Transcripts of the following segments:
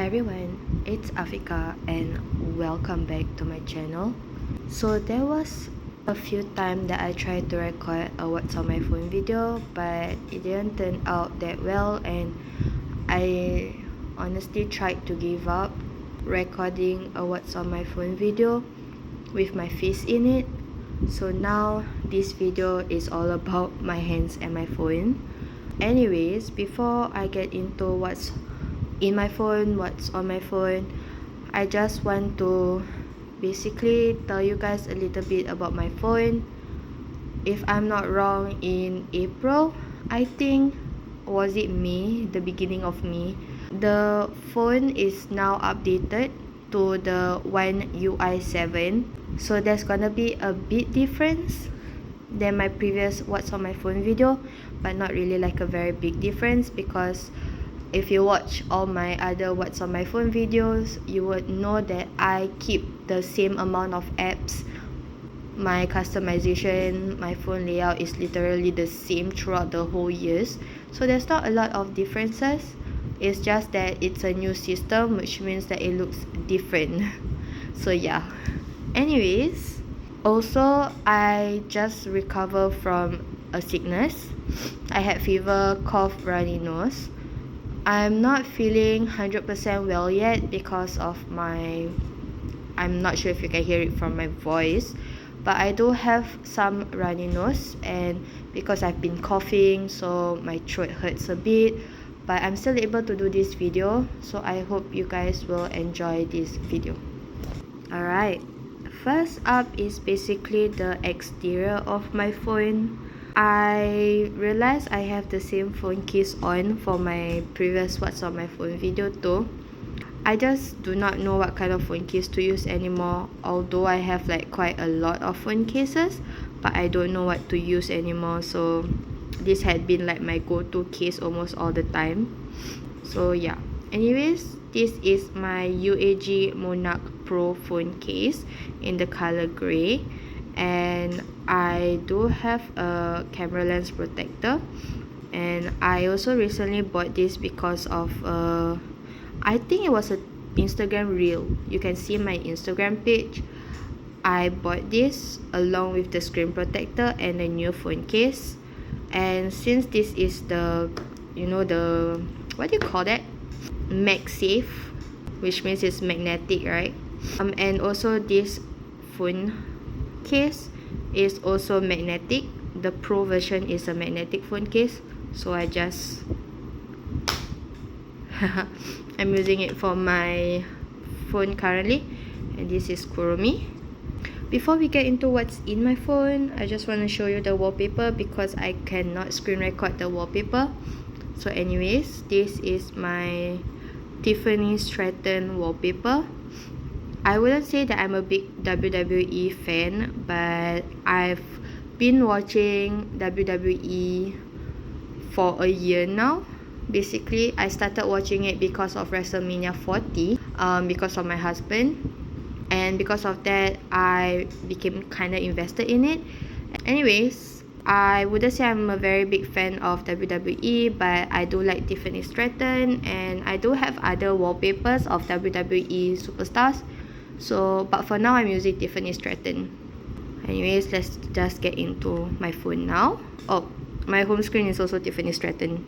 Hi everyone, it's Afika and welcome back to my channel. So there was a few times that I tried to record a what's on my phone video, but it didn't turn out that well, and I honestly tried to give up recording a what's on my phone video with my face in it. So now this video is all about my hands and my phone. Anyways, before I get into what's in my phone, what's on my phone, I just want to basically tell you guys a little bit about my phone. If I'm not wrong, in April, I think, was it May, the beginning of May, the phone is now updated to the One UI 7. So there's gonna be a bit difference than my previous what's on my phone video, but not really like a very big difference, because if you watch all my other what's on my phone videos, you would know that I keep the same amount of apps. My customization, my phone layout is literally the same throughout the whole years, so there's not a lot of differences. It's just that it's a new system, which means that it looks different. So yeah, anyways, also I just recovered from a sickness. I had fever, cough, runny nose. I'm not feeling 100% well yet because of I'm not sure if you can hear it from my voice, but I do have some runny nose, and because I've been coughing, so my throat hurts a bit, but I'm still able to do this video, so I hope you guys will enjoy this video. Alright, first up is basically the exterior of my phone. I realized I have the same phone case on for my previous what's on my phone video too. I just do not know what kind of phone case to use anymore, although I have like quite a lot of phone cases, but I don't know what to use anymore. So this had been like my go-to case almost all the time. So yeah, anyways, this is my UAG Monarch Pro phone case in the color gray, and I do have a camera lens protector, and I also recently bought this because of I think it was a Instagram reel. You can see my Instagram page. I bought this along with the screen protector and a new phone case, and since this is the, you know, the, what do you call that, MagSafe, which means it's magnetic, right? And also this phone case is also magnetic. The Pro version is a magnetic phone case, so I just I'm using it for my phone currently, and this is Kuromi. Before we get into what's in my phone, I just want to show you the wallpaper because I cannot screen record the wallpaper. So anyways, this is my Tiffany Stratton wallpaper. I wouldn't say that I'm a big WWE fan, but I've been watching WWE for a year now. Basically, I started watching it because of WrestleMania 40, because of my husband, and because of that, I became kind of invested in it. Anyways, I wouldn't say I'm a very big fan of WWE, but I do like Tiffany Stratton, and I do have other wallpapers of WWE superstars. So, but for now, I'm using Tiffany Stratton. Anyways, let's just get into my phone now. Oh, my home screen is also Tiffany Stratton.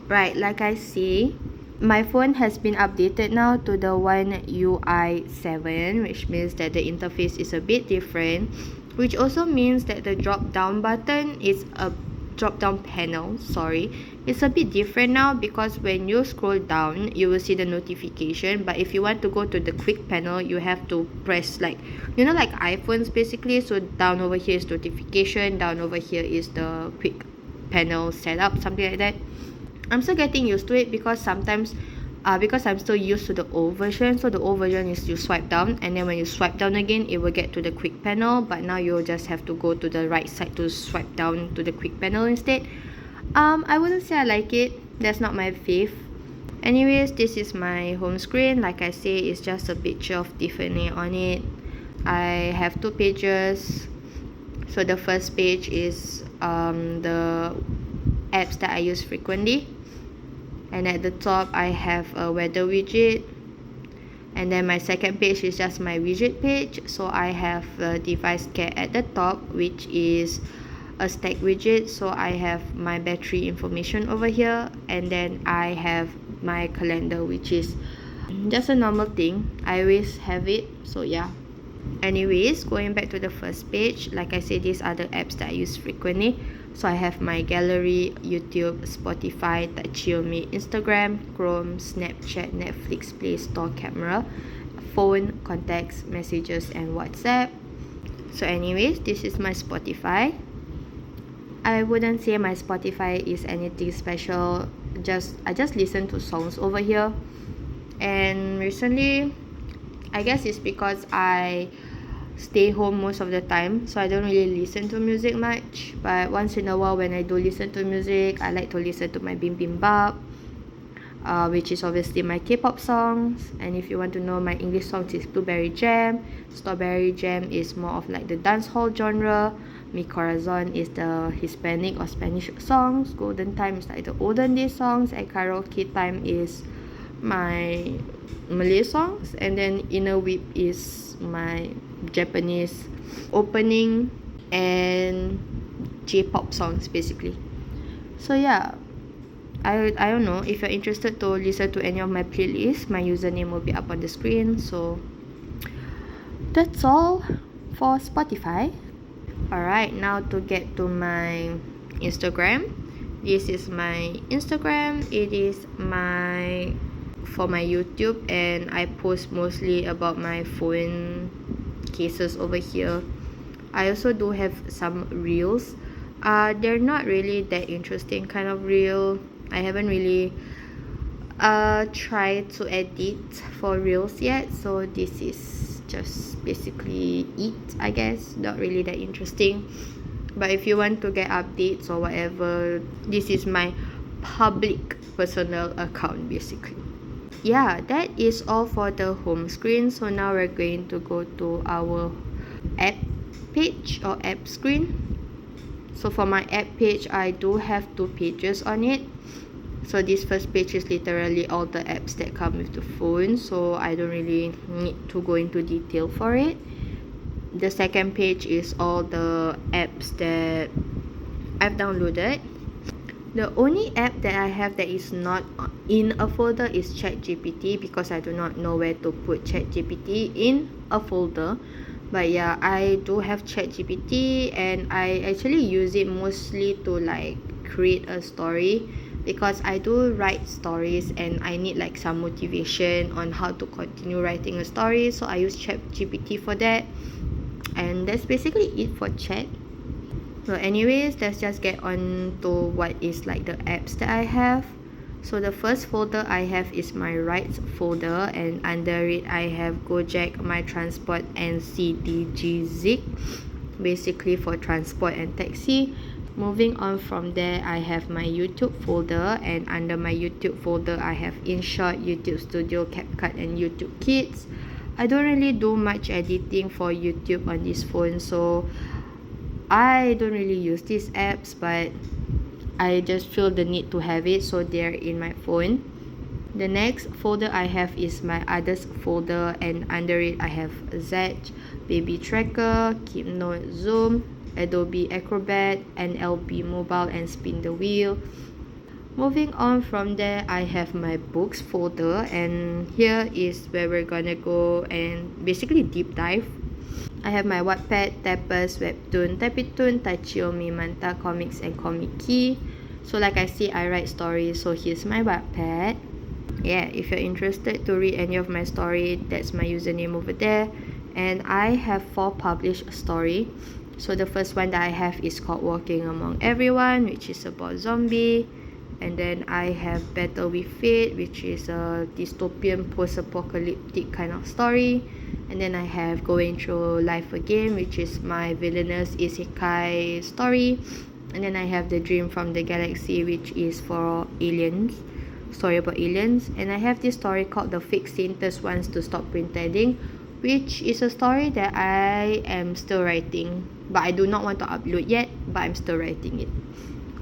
Right, like I say, my phone has been updated now to the One UI 7, which means that the interface is a bit different, which also means that the drop down button is a drop down panel, sorry, it's a bit different now, because when you scroll down you will see the notification, but if you want to go to the quick panel, you have to press, like, you know, like iPhones basically. So down over here is notification, down over here is the quick panel setup, something like that. I'm still getting used to it because sometimes because I'm still used to the old version. So the old version is you swipe down, and then when you swipe down again, it will get to the quick panel, but now you'll just have to go to the right side to swipe down to the quick panel instead. I wouldn't say I like it. That's not my fave. Anyways, this is my home screen. Like I say, it's just a picture of Tiffany on it. I have two pages. So the first page is the apps that I use frequently, and at the top I have a weather widget, And then my second page is just my widget page. So I have the device care at the top, which is a stack widget. So I have my battery information over here, and then I have my calendar, which is just a normal thing. I always have it. So yeah. Anyways, going back to the first page, like I said, these are the apps that I use frequently. So I have my gallery, YouTube, Spotify, Xiaomi, Instagram, Chrome, Snapchat, Netflix, Play Store, camera, phone, contacts, messages, and WhatsApp. So anyways, this is my Spotify. I wouldn't say my Spotify is anything special. I just listen to songs over here. And recently, I guess it's because I stay home most of the time, so I don't really listen to music much. But once in a while, when I do listen to music, I like to listen to my bibimbap, which is obviously my K-pop songs. And if you want to know, my English songs is Blueberry Jam, Strawberry Jam is more of like the dancehall genre, Mi Corazon is the Hispanic or Spanish songs, Golden Time is like the olden day songs, and Karaoke Time is my Malay songs, and then Inner Whip is my Japanese opening and J-pop songs basically. So yeah, I don't know, if you're interested to listen to any of my playlists, my username will be up on the screen. So that's all for Spotify. Alright, now to get to my Instagram. This is my Instagram. It is for my YouTube, and I post mostly about my phone cases over here. I also do have some reels. They're not really that interesting kind of reel. I haven't really tried to edit for reels yet, so this is just basically it, I guess. Not really that interesting, but if you want to get updates or whatever, this is my public personal account basically. Yeah, that is all for the home screen. So now we're going to go to our app page or app screen. So for my app page, I do have 2 pages on it. So this first page is literally all the apps that come with the phone, so I don't really need to go into detail for it. The second page is all the apps that I've downloaded. The only app that I have that is not in a folder is ChatGPT, because I do not know where to put ChatGPT in a folder. But yeah, I do have ChatGPT, and I actually use it mostly to like create a story, because I do write stories and I need like some motivation on how to continue writing a story. So I use ChatGPT for that, and that's basically it for chat. So anyways, let's just get on to what is like the apps that I have. So the first folder I have is my rides folder, and under it I have Gojek, My Transport, and CDG basically for transport and taxi. Moving on from there, I have my YouTube folder, and under my YouTube folder I have InShot, YouTube Studio, CapCut, and YouTube Kids. I don't really do much editing for YouTube on this phone, so I don't really use these apps, but I just feel the need to have it, so they're in my phone. The next folder I have is my others folder, and under it I have Zedge, Baby Tracker, Keep Note, Zoom, Adobe Acrobat, NLB Mobile, and Spin the Wheel. Moving on from there, I have my books folder, and here is where we're gonna go and basically deep dive. I have my Wattpad, Tapas, Webtoon, Tapitoon, Xiaomi, Manta, Comics, and Comic Key. So like I say, I write stories, so here's my Wattpad. Yeah, if you're interested to read any of my story, that's my username over there. And I have 4 published story. So the first one that I have is called Walking Among Everyone, which is about zombie. And then I have Battle with Fate, which is a dystopian post-apocalyptic kind of story. And then I have Going Through Life Again, which is my villainous isekai story. And then I have The Dream from the Galaxy, which is for aliens, story about aliens. And I have this story called The Fake Saintess Wants to Stop Pretending, which is a story that I am still writing, but I do not want to upload yet, but I'm still writing it.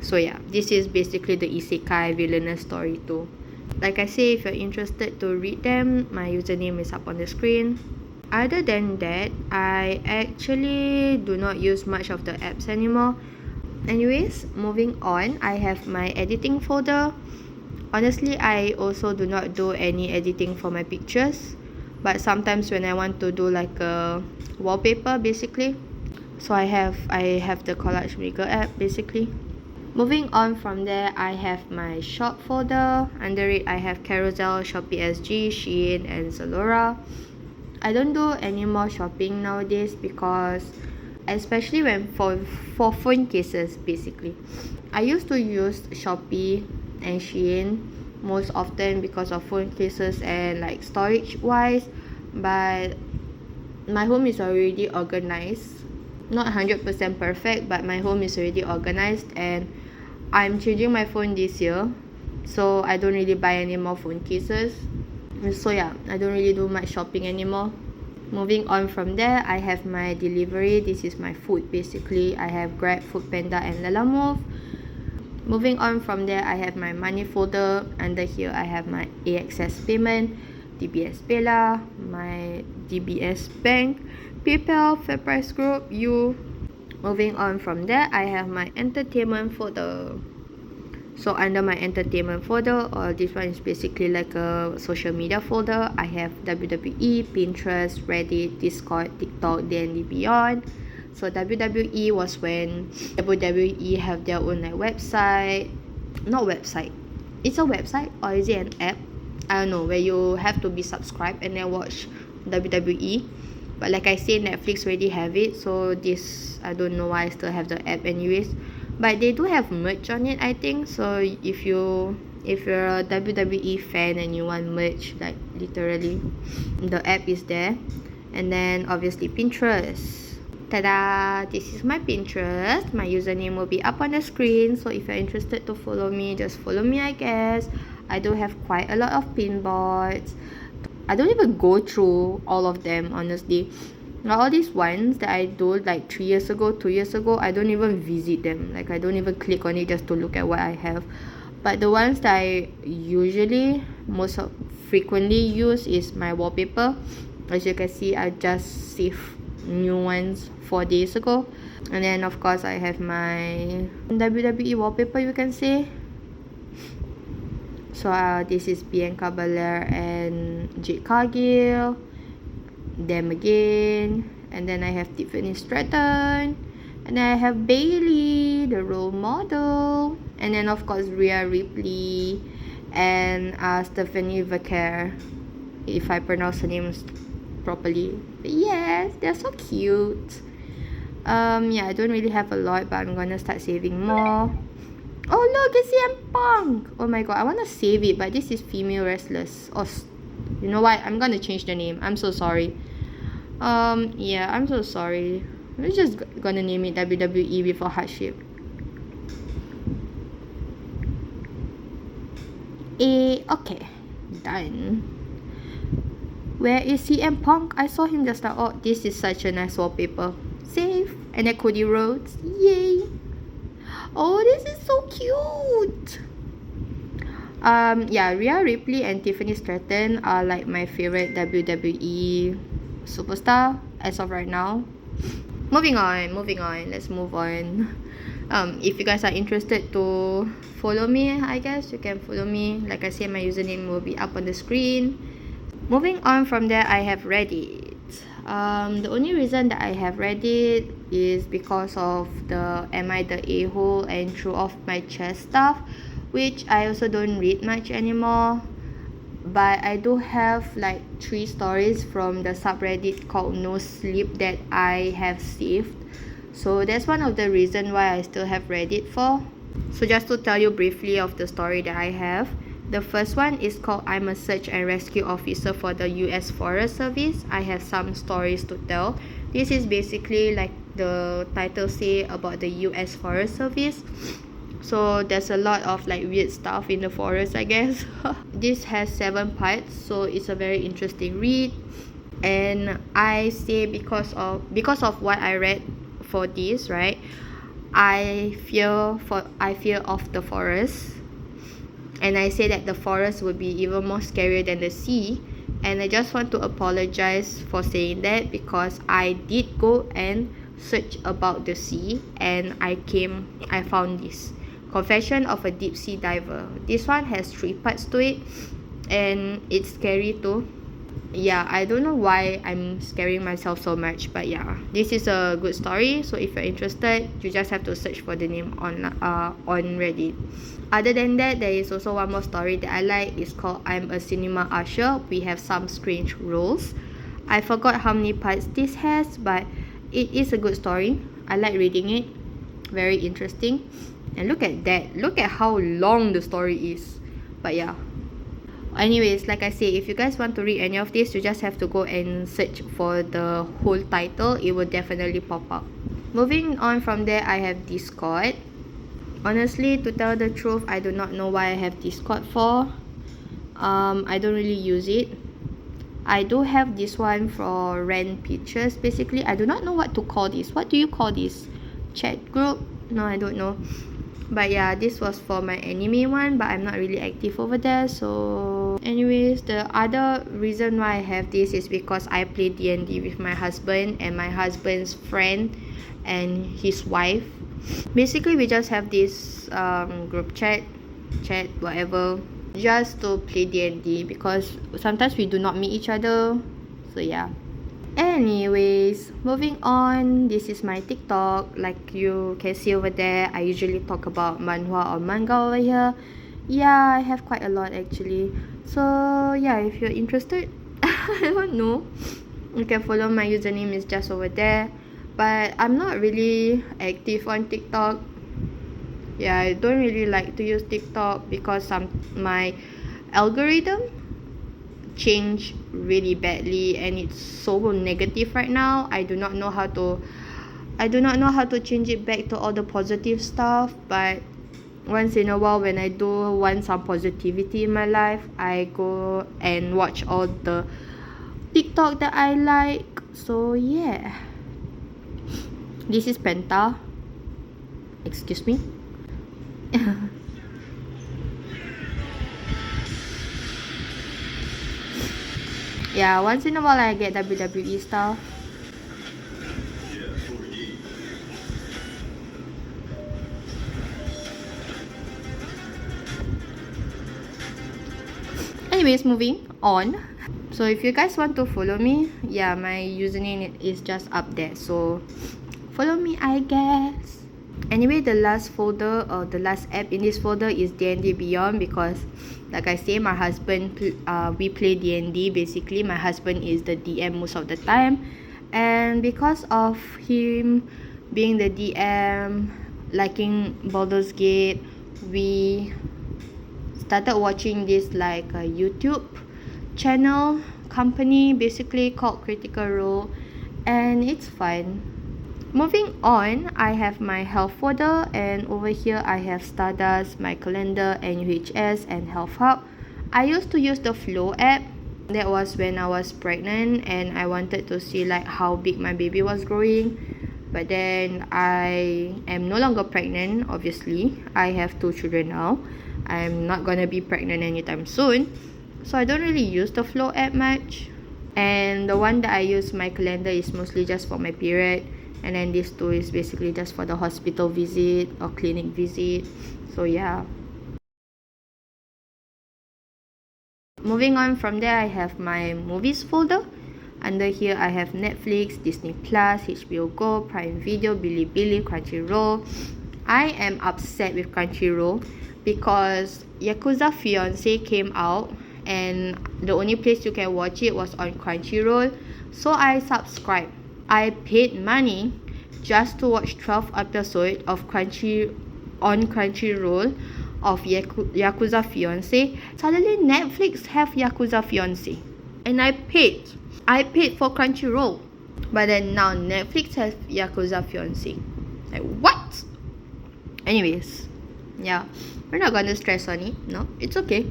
So yeah, this is basically the isekai villainous story too. Like I say, if you're interested to read them, my username is up on the screen. Other than that, I actually do not use much of the apps anymore. Anyways, moving on, I have my editing folder. Honestly, I also do not do any editing for my pictures, but sometimes when I want to do like a wallpaper basically, so I have the collage maker app basically. Moving on from there, I have my shop folder. Under it, I have Carousel, Shopee SG, Shein, and Zalora. I don't do any more shopping nowadays because, especially when for phone cases basically, I used to use Shopee and Shein most often because of phone cases and like storage wise, but my home is already organized, not 100% perfect, but my home is already organized, and I'm changing my phone this year, so I don't really buy any more phone cases. So yeah, I don't really do much shopping anymore. Moving on from there, I have my delivery. This is my food basically. I have Grab, Foodpanda, and Lalamove. Moving on from there, I have my money folder. Under here, I have my AXS payment, DBS Paylah, my DBS Bank, PayPal, FairPrice Group, You. Moving on from there, I have my entertainment folder. So under my entertainment folder, or this one is basically like a social media folder, I have WWE, Pinterest, Reddit, Discord, TikTok, DND Beyond. So WWE was when WWE have their own like website, not website, it's a website or is it an app? I don't know, where you have to be subscribed and then watch WWE. But like I say, Netflix already have it, so this, I don't know why I still have the app anyways. But they do have merch on it, I think. So if you're a WWE fan and you want merch, like literally, the app is there. And then obviously Pinterest. Ta-da! This is my Pinterest. My username will be up on the screen, so if you're interested to follow me, just follow me, I guess. I do have quite a lot of pin boards. I don't even go through all of them, honestly. Now all these ones that I do like 3 years ago, 2 years ago, I don't even visit them. Like I don't even click on it just to look at what I have. But the ones that I usually frequently use is my wallpaper. As you can see, I just saved new ones 4 days ago. And then of course I have my WWE wallpaper, you can say. So this is Bianca Belair and Jade Cargill, them again, and then I have Tiffany Stratton, and then I have Bailey, the role model, and then of course Rhea Ripley and Stephanie Vaquer, if I pronounce her names properly. But yes, they're so cute. Yeah, I don't really have a lot, but I'm gonna start saving more. Oh look, it's CM Punk. Oh my god, I want to save it, but this is female wrestlers. Oh, you know what, I'm gonna change the name. I'm so sorry. Yeah, I'm so sorry. We're just gonna name it WWE before hardship. Okay, done. Where is CM Punk? I saw him just now. Oh, this is such a nice wallpaper. Save. And then Cody Rhodes. Yay. Oh, this is so cute. Yeah, Rhea Ripley and Tiffany Stratton are like my favorite WWE superstar as of right now. Moving on, let's move on. If you guys are interested to follow me, I guess you can follow me. Like I said, my username will be up on the screen. Moving on from there, I have Reddit. The only reason that I have Reddit is because of the am I the a-hole and throw off my chest stuff, which I also don't read much anymore. But I do have like 3 stories from the subreddit called No Sleep that I have saved. So that's one of the reasons why I still have Reddit for. So just to tell you briefly of the story that I have. The first one is called I'm a Search and Rescue Officer for the US Forest Service. I have some stories to tell. This is basically like the title say about the US Forest Service. So there's a lot of like weird stuff in the forest, I guess. This has 7 parts, so it's a very interesting read. And I say because of what I read for this, right? I fear of the forest. and I say that the forest would be even more scarier than the sea. And I just want to apologize for saying that, because I did go and search about the sea, and I found this Confession of a Deep Sea Diver. This one has 3 parts to it, and it's scary too. Yeah, I don't know why I'm scaring myself so much, but yeah, this is a good story. So if you're interested, you just have to search for the name on Reddit. Other than that, there is also one more story that I like. It's called I'm a Cinema Usher. We Have Some Strange Rules. I forgot how many parts this has, but it is a good story. I like reading it. Very interesting. And look at that. Look at how long the story is. But yeah. Anyways, like I say, if you guys want to read any of this, you just have to go and search for the whole title. It will definitely pop up. Moving on from there, I have Discord. Honestly, to tell the truth, I do not know why I have Discord for. I don't really use it. I do have this one for rent pictures. Basically, I do not know what to call this. What do you call this? Chat group? No, I don't know. But yeah, this was for my anime one, but I'm not really active over there. So anyways, the other reason why I have this is because I play D&D with my husband and my husband's friend and his wife. Basically, we just have this group chat, whatever, just to play D&D, because sometimes we do not meet each other. So yeah. Anyways, moving on, this is my TikTok. Like you can see over there, I usually talk about manhwa or manga over here. Yeah, I have quite a lot actually. So yeah, if you're interested, I don't know, you can follow. My username is just over there, but I'm not really active on TikTok. Yeah, I don't really like to use TikTok because my algorithm change really badly, and it's so negative right now. I do not know how to change it back to all the positive stuff. But once in a while, when I do want some positivity in my life, I go and watch all the TikTok that I like. So yeah, this is Penta. Excuse me. Yeah, once in a while I get WWE stuff. Anyways, moving on. So if you guys want to follow me, yeah, my username is just up there. So follow me, I guess. Anyway, the last folder or the last app in this folder is DND Beyond, because like I say, my husband we play D&D. Basically, my husband is the DM most of the time, and because of him being the DM, liking Baldur's Gate, we started watching this like a YouTube channel company basically called Critical Role, and it's fun. Moving on, I have my health folder, and over here I have Stardust, my calendar, NUHS, and Health Hub. I used to use the Flow app. That was when I was pregnant and I wanted to see like how big my baby was growing. But then I am no longer pregnant, obviously. I have 2 children now. I'm not gonna be pregnant anytime soon. So I don't really use the Flow app much. And the one that I use, my calendar, is mostly just for my period. And then this 2 is basically just for the hospital visit or clinic visit. So yeah. Moving on from there, I have my movies folder. Under here, I have Netflix, Disney Plus, HBO Go, Prime Video, Bilibili, Crunchyroll. I am upset with Crunchyroll because Yakuza Fiance came out, and the only place you can watch it was on Crunchyroll. So I subscribed. I paid money just to watch 12 episodes of Crunchyroll of Yakuza Fiance. Suddenly Netflix have Yakuza Fiance, and I paid for Crunchyroll, but then now Netflix has Yakuza Fiance. Like what? Anyways, yeah, we're not gonna stress on it. No, it's okay.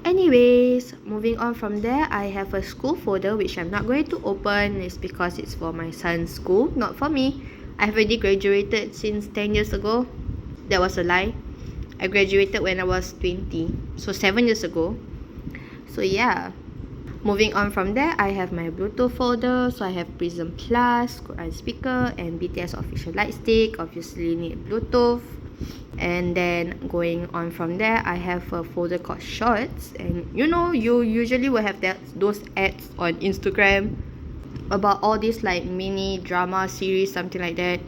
Anyways, moving on from there, I have a school folder which I'm not going to open. It's because it's for my son's school, not for me. I've already graduated since 10 years ago. That was a lie. I graduated when I was 20, so 7 years ago. So yeah, moving on from there, I have my Bluetooth folder. So I have Prism Plus, Quran speaker, and BTS official light stick. Obviously need Bluetooth. And then going on from there, I have a folder called Shorts. And you know, you usually will have those ads on Instagram about all these like mini drama series, something like that.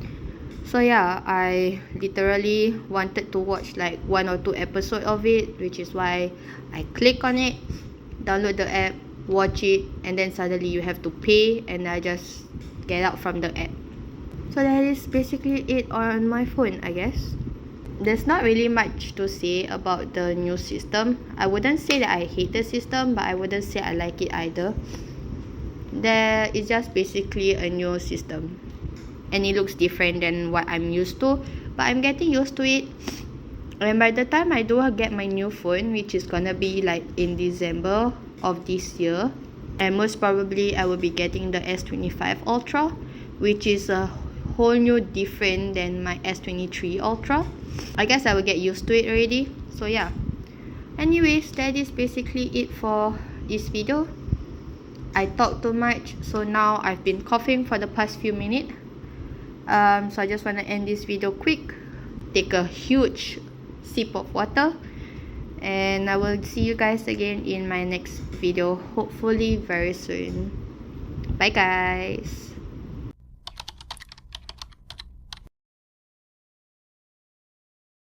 So yeah, I literally wanted to watch like 1 or 2 episodes of it, which is why I click on it, download the app, watch it, and then suddenly you have to pay, and I just get out from the app. So that is basically it on my phone, I guess. There's not really much to say about the new system. I wouldn't say that I hate the system, but I wouldn't say I like it either. There is just basically a new system, and it looks different than what I'm used to, but I'm getting used to it. And by the time I do get my new phone, which is gonna be like in December of this year, and most probably I will be getting the S25 Ultra, which is a whole new different than my S23 Ultra. I guess I will get used to it already. So yeah, anyways, that is basically it for this video. I talked too much, so now I've been coughing for the past few minutes. So I just want to end this video quick, take a huge sip of water, and I will see you guys again in my next video, hopefully very soon. Bye guys.